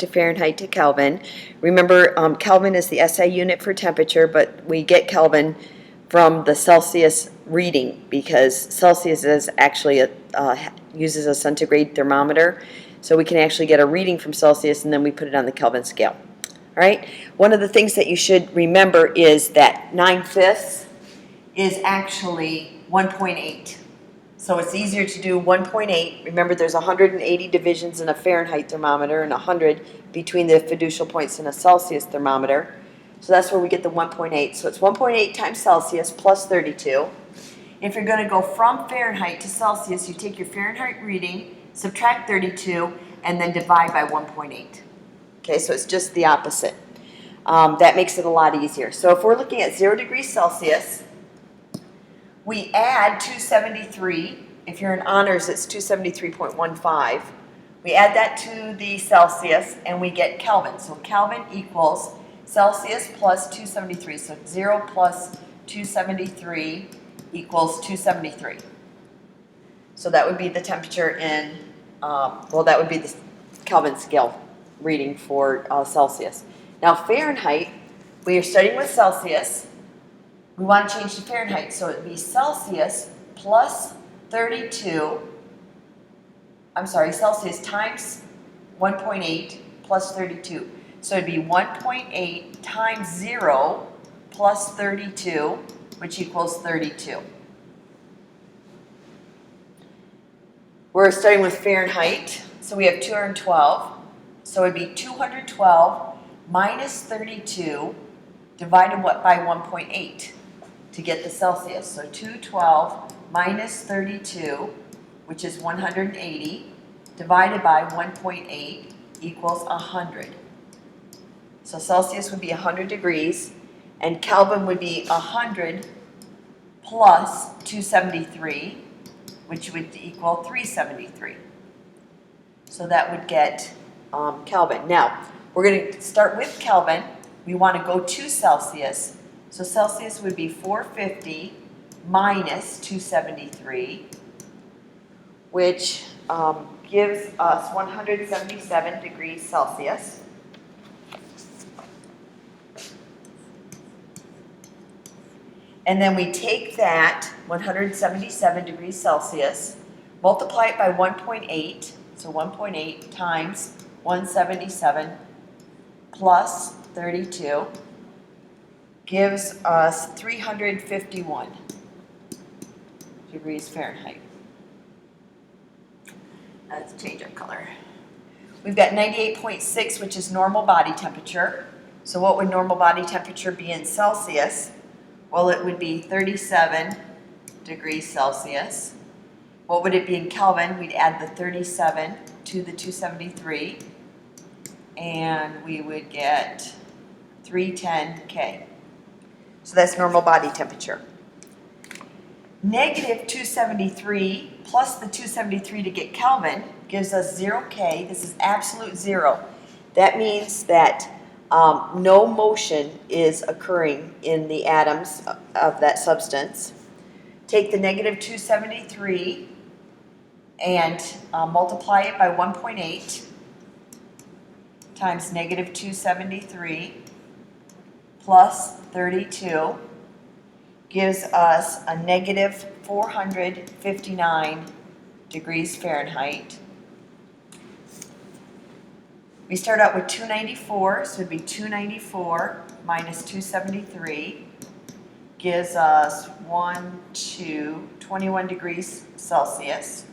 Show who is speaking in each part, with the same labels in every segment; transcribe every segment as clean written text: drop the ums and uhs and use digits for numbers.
Speaker 1: to Fahrenheit to Kelvin. Remember, Kelvin is the SI unit for temperature, but we get Kelvin from the Celsius reading because Celsius is actually uses a centigrade thermometer. So we can actually get a reading from Celsius and then we put it on the Kelvin scale. All right. One of the things that you should remember is that 9/5 is actually 1.8. So it's easier to do 1.8. Remember, there's 180 divisions in a Fahrenheit thermometer and 100 between the fiducial points in a Celsius thermometer. So that's where we get the 1.8. So it's 1.8 times Celsius plus 32. If you're going to go from Fahrenheit to Celsius, you take your Fahrenheit reading, subtract 32, and then divide by 1.8. Okay, so it's just the opposite. That makes it a lot easier. So if we're looking at 0 degrees Celsius, we add 273. If you're in honors, it's 273.15. We add that to the Celsius, and we get Kelvin. So Kelvin equals Celsius plus 273. So 0 plus 273 equals 273. So that would be the temperature in, that would be the Kelvin scale reading for Celsius. Now Fahrenheit, we are starting with Celsius. We want to change to Fahrenheit, so it would be Celsius plus 32, Celsius times 1.8 plus 32. So it would be 1.8 times 0 plus 32, which equals 32. We're starting with Fahrenheit, so we have 212. So it would be 212 minus 32 divided by 1.8. to get the Celsius. So 212 minus 32, which is 180, divided by 1.8 equals 100. So Celsius would be 100 degrees, and Kelvin would be 100 plus 273, which would equal 373. So that would get Kelvin. Now, we're going to start with Kelvin. We want to go to Celsius. So Celsius would be 450 minus 273, which gives us 177 degrees Celsius. And then we take that 177 degrees Celsius, multiply it by 1.8, so 1.8 times 177 plus 32. Gives us 351 degrees Fahrenheit. Let's change our color. We've got 98.6, which is normal body temperature. So what would normal body temperature be in Celsius? Well, it would be 37 degrees Celsius. What would it be in Kelvin? We'd add the 37 to the 273, and we would get 310 K. So that's normal body temperature. Negative 273 plus the 273 to get Kelvin gives us 0 K. This is absolute zero. That means that no motion is occurring in the atoms of that substance. Take the negative 273 and multiply it by 1.8 times negative 273 plus 32 gives us a negative 459 degrees Fahrenheit. We start out with 294, so it would be 294 minus 273 gives us 21 degrees Celsius.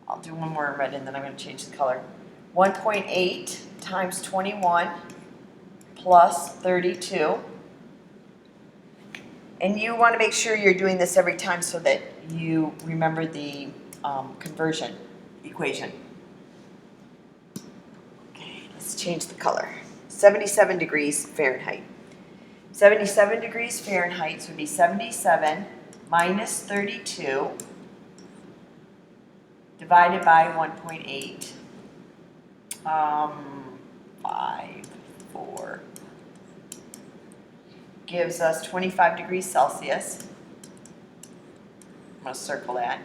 Speaker 1: I'll do one more red and then I'm going to change the color. 1.8 times 21 plus 32. And you want to make sure you're doing this every time so that you remember the conversion equation. Okay, let's change the color. 77 degrees Fahrenheit. 77 degrees Fahrenheit would be 77 minus 32 divided by 1.8. 5, 4. Gives us 25 degrees Celsius. I'm going to circle that.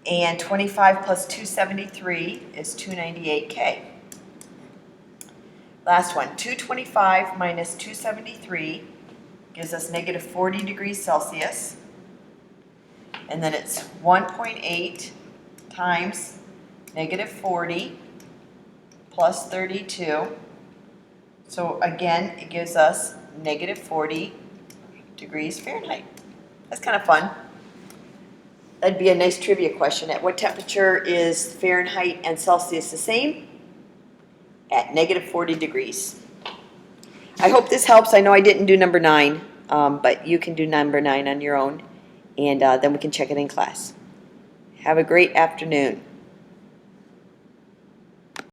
Speaker 1: And 25 plus 273 is 298K. Last one, 225 minus 273 gives us negative 40 degrees Celsius. And then it's 1.8 times negative 40 plus 32. So again, it gives us negative 40 degrees Fahrenheit. That's kind of fun. That'd be a nice trivia question. At what temperature is Fahrenheit and Celsius the same? At negative 40 degrees. I hope this helps. I know I didn't do number 9, but you can do number 9 on your own, and then we can check it in class. Have a great afternoon.